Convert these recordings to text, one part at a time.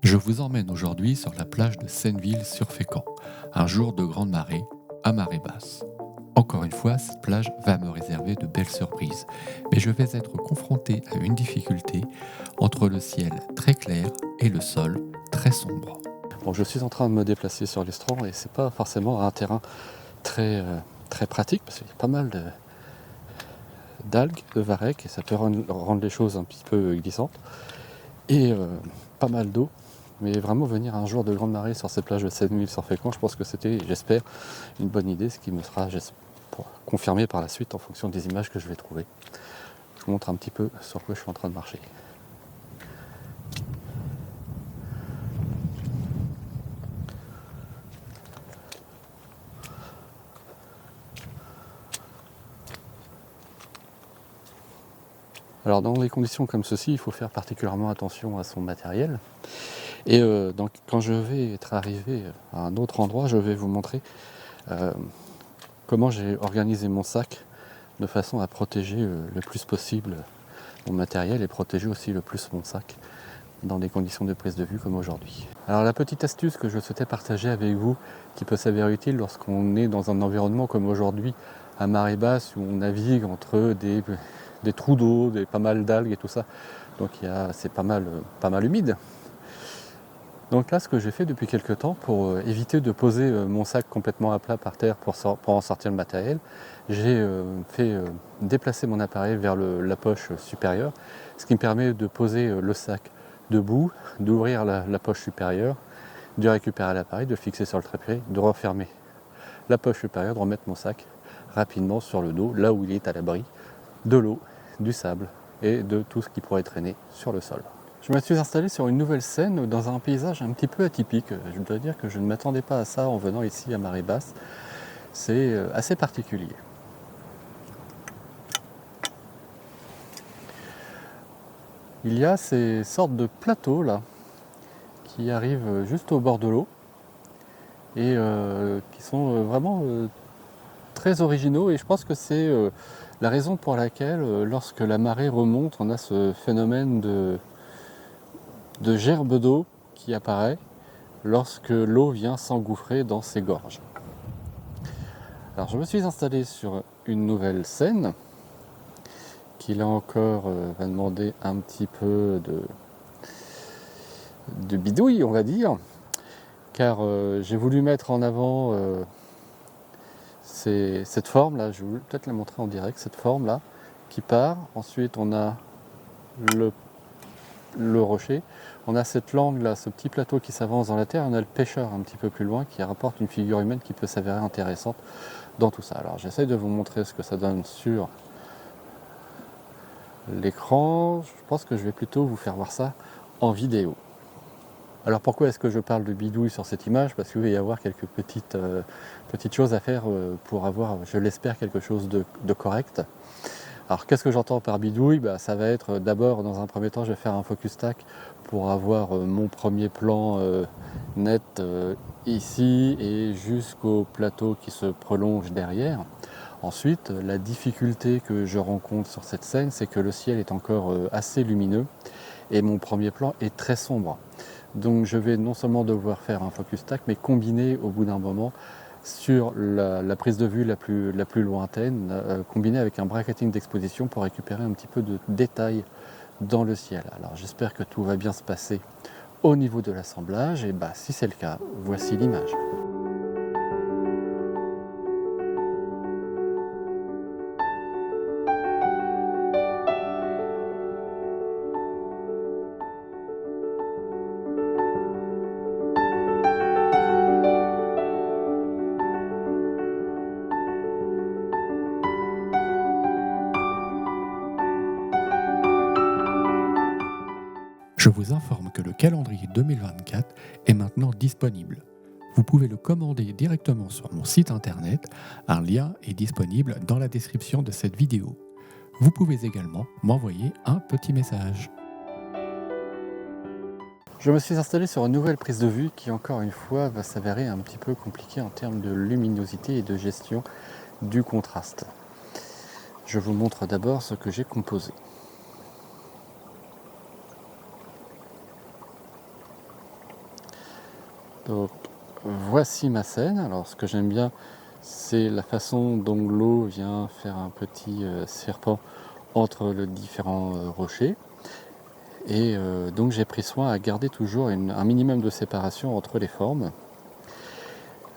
Je vous emmène aujourd'hui sur la plage de Senneville-sur-Fécamp, un jour de grande marée, à marée basse. Encore une fois, cette plage va me réserver de belles surprises, mais je vais être confronté à une difficulté entre le ciel très clair et le sol très sombre. Bon, je suis en train de me déplacer sur l'estran et c'est pas forcément un terrain très pratique parce qu'il y a pas mal d'algues, de varech et ça peut rendre les choses un petit peu glissantes et pas mal d'eau. Mais vraiment venir un jour de grande marée sur cette plage de Senneville-sur-Fécamp, je pense que c'était, j'espère, une bonne idée, ce qui me sera confirmé par la suite en fonction des images que je vais trouver. Je vous montre un petit peu sur quoi je suis en train de marcher. Alors dans des conditions comme ceci, il faut faire particulièrement attention à son matériel. Et donc quand je vais être arrivé à un autre endroit, je vais vous montrer comment j'ai organisé mon sac de façon à protéger le plus possible mon matériel et protéger aussi le plus mon sac dans des conditions de prise de vue comme aujourd'hui. Alors la petite astuce que je souhaitais partager avec vous, qui peut s'avérer utile lorsqu'on est dans un environnement comme aujourd'hui, à marée basse, où on navigue entre des trous d'eau, pas mal d'algues et tout ça, donc c'est pas mal humide. Donc là, ce que j'ai fait depuis quelques temps pour éviter de poser mon sac complètement à plat par terre pour en sortir le matériel, j'ai fait déplacer mon appareil vers la poche supérieure, ce qui me permet de poser le sac debout, d'ouvrir la poche supérieure, de récupérer l'appareil, de fixer sur le trépied, de refermer la poche supérieure, de remettre mon sac rapidement sur le dos, là où il est à l'abri de l'eau, du sable et de tout ce qui pourrait traîner sur le sol. Je me suis installé sur une nouvelle scène dans un paysage un petit peu atypique. Je dois dire que je ne m'attendais pas à ça en venant ici à marée basse. C'est assez particulier. Il y a ces sortes de plateaux là qui arrivent juste au bord de l'eau et qui sont vraiment très originaux, et je pense que c'est la raison pour laquelle lorsque la marée remonte, on a ce phénomène de gerbe d'eau qui apparaît lorsque l'eau vient s'engouffrer dans ces gorges. Alors je me suis installé sur une nouvelle scène qui là encore va demander un petit peu de bidouille, on va dire, car j'ai voulu mettre en avant cette forme là, je vais peut-être la montrer en direct, cette forme là qui part, ensuite on a le rocher, on a cette langue là, ce petit plateau qui s'avance dans la terre, on a le pêcheur un petit peu plus loin qui rapporte une figure humaine qui peut s'avérer intéressante dans tout ça. Alors j'essaie de vous montrer ce que ça donne sur l'écran. Je pense que je vais plutôt vous faire voir ça en vidéo. Alors pourquoi est-ce que je parle de bidouille sur cette image? Parce qu'il va y avoir quelques petites choses à faire pour avoir, je l'espère, quelque chose de correct. Alors qu'est-ce que j'entends par bidouille? Ça va être d'abord, dans un premier temps, je vais faire un focus stack pour avoir mon premier plan net ici et jusqu'au plateau qui se prolonge derrière. Ensuite, la difficulté que je rencontre sur cette scène, c'est que le ciel est encore assez lumineux et mon premier plan est très sombre. Donc je vais non seulement devoir faire un focus stack, mais combiner au bout d'un moment sur la prise de vue la plus lointaine, combinée avec un bracketing d'exposition pour récupérer un petit peu de détails dans le ciel. Alors j'espère que tout va bien se passer au niveau de l'assemblage, et si c'est le cas, voici l'image. Je vous informe que le calendrier 2024 est maintenant disponible. Vous pouvez le commander directement sur mon site internet, un lien est disponible dans la description de cette vidéo. Vous pouvez également m'envoyer un petit message. Je me suis installé sur une nouvelle prise de vue qui, encore une fois, va s'avérer un petit peu compliquée en termes de luminosité et de gestion du contraste. Je vous montre d'abord ce que j'ai composé. Donc voici ma scène. Alors ce que j'aime bien, c'est la façon dont l'eau vient faire un petit serpent entre les différents rochers. Et donc j'ai pris soin à garder toujours un minimum de séparation entre les formes.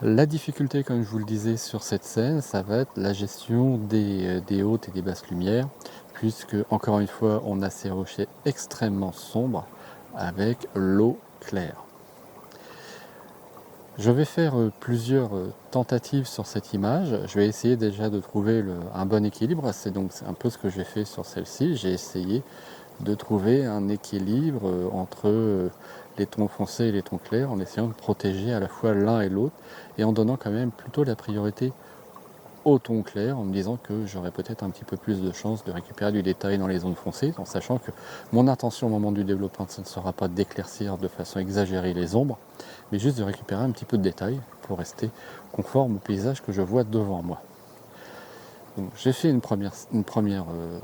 La difficulté, comme je vous le disais sur cette scène, ça va être la gestion des hautes et des basses lumières, puisque encore une fois on a ces rochers extrêmement sombres avec l'eau claire. Je vais faire plusieurs tentatives sur cette image. Je vais essayer déjà de trouver un bon équilibre. C'est un peu ce que j'ai fait sur celle-ci. J'ai essayé de trouver un équilibre entre les tons foncés et les tons clairs en essayant de protéger à la fois l'un et l'autre et en donnant quand même plutôt la priorité au ton clair en me disant que j'aurais peut-être un petit peu plus de chances de récupérer du détail dans les zones foncées, en sachant que mon intention au moment du développement, ce ne sera pas d'éclaircir de façon exagérée les ombres, mais juste de récupérer un petit peu de détail pour rester conforme au paysage que je vois devant moi. J'ai fait une première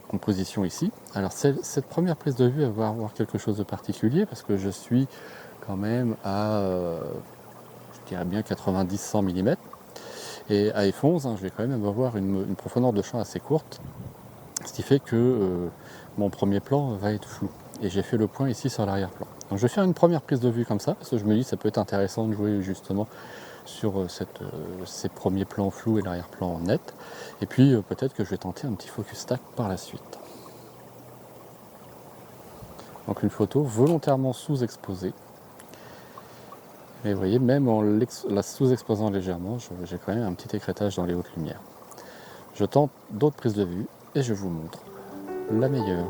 composition ici. Alors cette première prise de vue elle va avoir quelque chose de particulier parce que je suis quand même à, je dirais bien 90-100 mm. Et à f11, je vais quand même avoir une profondeur de champ assez courte, ce qui fait que mon premier plan va être flou. Et j'ai fait le point ici sur l'arrière-plan. Donc je vais faire une première prise de vue comme ça, parce que je me dis que ça peut être intéressant de jouer justement sur ces premiers plans flous et l'arrière-plan net. Et puis peut-être que je vais tenter un petit focus stack par la suite. Donc une photo volontairement sous-exposée. Et vous voyez, même en la sous-exposant légèrement, j'ai quand même un petit écrêtage dans les hautes lumières. Je tente d'autres prises de vue et je vous montre la meilleure.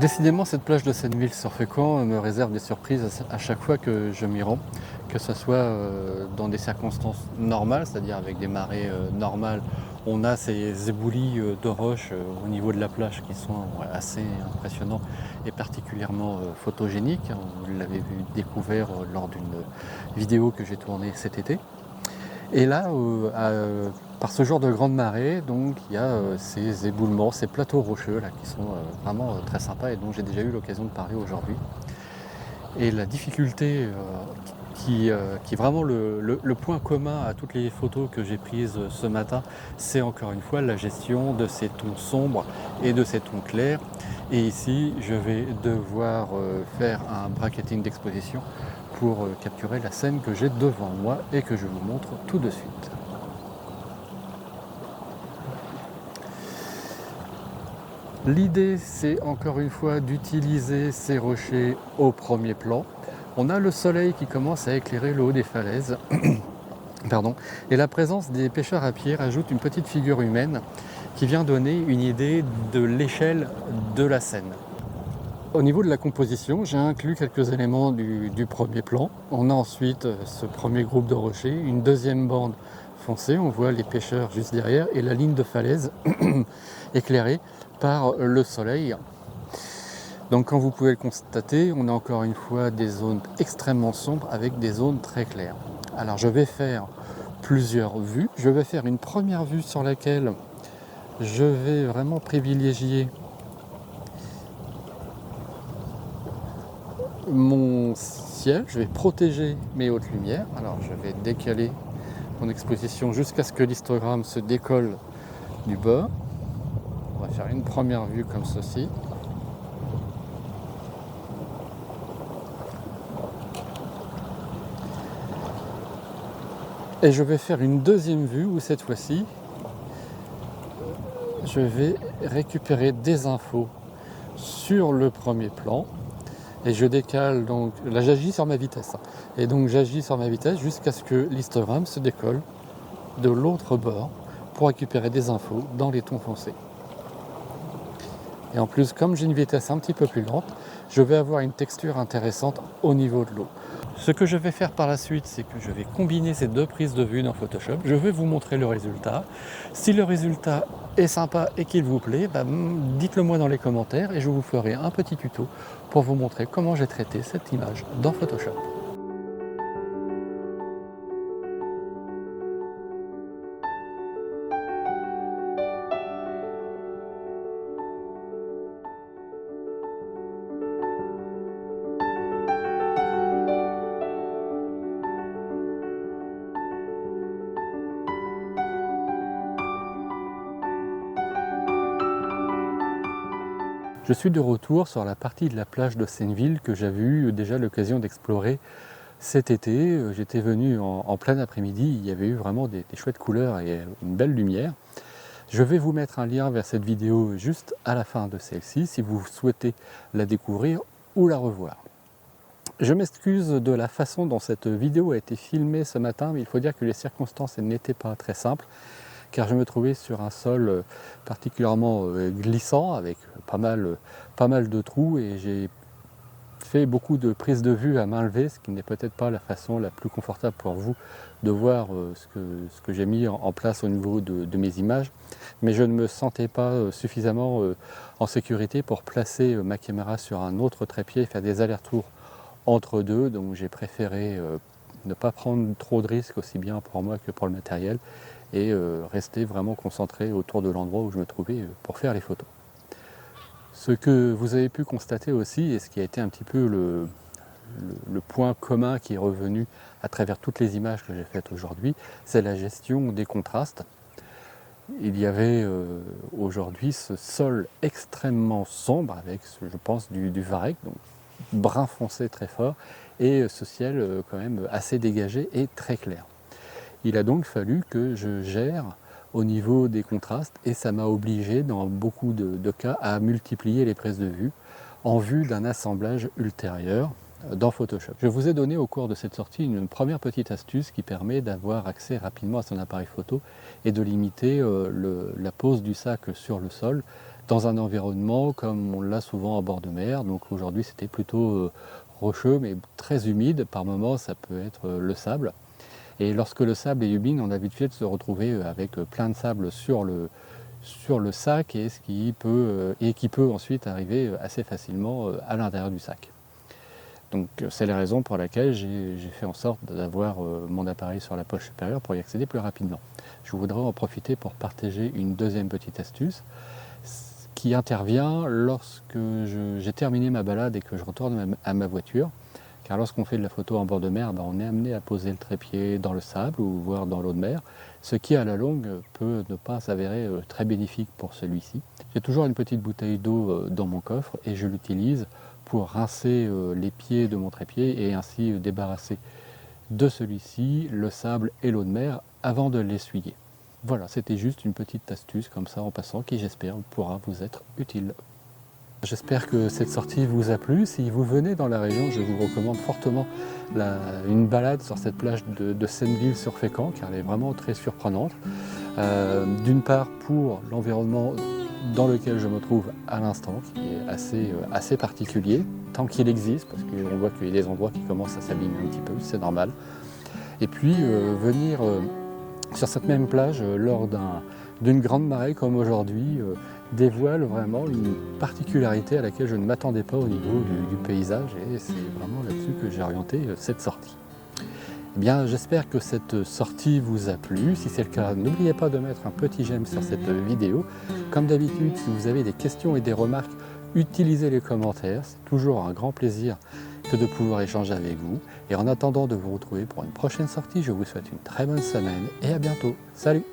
Décidément, cette plage de Senneville sur Fécamp me réserve des surprises à chaque fois que je m'y rends, que ce soit dans des circonstances normales, c'est-à-dire avec des marées normales. On a ces éboulis de roches au niveau de la plage qui sont assez impressionnants et particulièrement photogéniques. Vous l'avez découvert lors d'une vidéo que j'ai tournée cet été. Et là, par ce genre de grande marée, donc il y a ces éboulements, ces plateaux rocheux là, qui sont vraiment très sympas et dont j'ai déjà eu l'occasion de parler aujourd'hui. Et la difficulté qui est vraiment le point commun à toutes les photos que j'ai prises ce matin, c'est encore une fois la gestion de ces tons sombres et de ces tons clairs. Et ici, je vais devoir faire un bracketing d'exposition pour capturer la scène que j'ai devant moi et que je vous montre tout de suite. L'idée, c'est encore une fois d'utiliser ces rochers au premier plan. On a le soleil qui commence à éclairer le haut des falaises. Pardon. Et la présence des pêcheurs à pied rajoute une petite figure humaine qui vient donner une idée de l'échelle de la scène. Au niveau de la composition, j'ai inclus quelques éléments du premier plan. On a ensuite ce premier groupe de rochers, une deuxième bande foncée, on voit les pêcheurs juste derrière, et la ligne de falaise éclairée par le soleil. Donc comme vous pouvez le constater, on a encore une fois des zones extrêmement sombres avec des zones très claires. Alors je vais faire plusieurs vues. Je vais faire une première vue sur laquelle je vais vraiment privilégier mon ciel, je vais protéger mes hautes lumières. Alors je vais décaler mon exposition jusqu'à ce que l'histogramme se décolle du bord. On va faire une première vue comme ceci. Et je vais faire une deuxième vue où cette fois-ci, je vais récupérer des infos sur le premier plan. Et je décale, donc là j'agis sur ma vitesse. Et donc j'agis sur ma vitesse jusqu'à ce que l'histogramme se décolle de l'autre bord pour récupérer des infos dans les tons foncés. Et en plus, comme j'ai une vitesse un petit peu plus lente, je vais avoir une texture intéressante au niveau de l'eau. Ce que je vais faire par la suite, c'est que je vais combiner ces deux prises de vue dans Photoshop. Je vais vous montrer le résultat. Si le résultat est sympa et qu'il vous plaît, dites-le moi dans les commentaires et je vous ferai un petit tuto pour vous montrer comment j'ai traité cette image dans Photoshop. Je suis de retour sur la partie de la plage de Senneville que j'avais eu déjà l'occasion d'explorer cet été. J'étais venu en plein après-midi, il y avait eu vraiment des chouettes couleurs et une belle lumière. Je vais vous mettre un lien vers cette vidéo juste à la fin de celle-ci si vous souhaitez la découvrir ou la revoir. Je m'excuse de la façon dont cette vidéo a été filmée ce matin, mais il faut dire que les circonstances n'étaient pas très simples, car je me trouvais sur un sol particulièrement glissant, avec pas mal de trous, et j'ai fait beaucoup de prises de vue à main levée, ce qui n'est peut-être pas la façon la plus confortable pour vous de voir ce que j'ai mis en place au niveau de mes images, mais je ne me sentais pas suffisamment en sécurité pour placer ma caméra sur un autre trépied et faire des allers-retours entre deux, donc j'ai préféré ne pas prendre trop de risques, aussi bien pour moi que pour le matériel, et rester vraiment concentré autour de l'endroit où je me trouvais pour faire les photos. Ce que vous avez pu constater aussi, et ce qui a été un petit peu le point commun qui est revenu à travers toutes les images que j'ai faites aujourd'hui, c'est la gestion des contrastes. Il y avait aujourd'hui ce sol extrêmement sombre avec, je pense, du varech, donc brun foncé très fort, et ce ciel quand même assez dégagé et très clair. Il a donc fallu que je gère au niveau des contrastes et ça m'a obligé dans beaucoup de cas à multiplier les prises de vue en vue d'un assemblage ultérieur dans Photoshop. Je vous ai donné au cours de cette sortie une première petite astuce qui permet d'avoir accès rapidement à son appareil photo et de limiter la pose du sac sur le sol dans un environnement comme on l'a souvent en bord de mer. Donc aujourd'hui c'était plutôt rocheux mais très humide, par moments ça peut être le sable. Et lorsque le sable est humide, on a vite fait de se retrouver avec plein de sable sur le sac et qui peut ensuite arriver assez facilement à l'intérieur du sac. Donc c'est la raison pour laquelle j'ai fait en sorte d'avoir mon appareil sur la poche supérieure pour y accéder plus rapidement. Je voudrais en profiter pour partager une deuxième petite astuce qui intervient lorsque j'ai terminé ma balade et que je retourne à ma voiture. Car lorsqu'on fait de la photo en bord de mer, on est amené à poser le trépied dans le sable ou voire dans l'eau de mer, ce qui à la longue peut ne pas s'avérer très bénéfique pour celui-ci. J'ai toujours une petite bouteille d'eau dans mon coffre et je l'utilise pour rincer les pieds de mon trépied et ainsi débarrasser de celui-ci le sable et l'eau de mer avant de l'essuyer. Voilà, c'était juste une petite astuce comme ça en passant qui j'espère pourra vous être utile. J'espère que cette sortie vous a plu. Si vous venez dans la région, je vous recommande fortement une balade sur cette plage de Senneville-sur-Fécamp, car elle est vraiment très surprenante. D'une part pour l'environnement dans lequel je me trouve à l'instant, qui est assez particulier, tant qu'il existe, parce qu'on voit qu'il y a des endroits qui commencent à s'abîmer un petit peu, c'est normal. Et puis venir sur cette même plage lors d'une grande marée comme aujourd'hui, dévoile vraiment une particularité à laquelle je ne m'attendais pas au niveau du paysage, et c'est vraiment là-dessus que j'ai orienté cette sortie. Eh bien, j'espère que cette sortie vous a plu. Si c'est le cas, n'oubliez pas de mettre un petit j'aime sur cette vidéo. Comme d'habitude, si vous avez des questions et des remarques, utilisez les commentaires. C'est toujours un grand plaisir que de pouvoir échanger avec vous. Et en attendant de vous retrouver pour une prochaine sortie, je vous souhaite une très bonne semaine et à bientôt. Salut!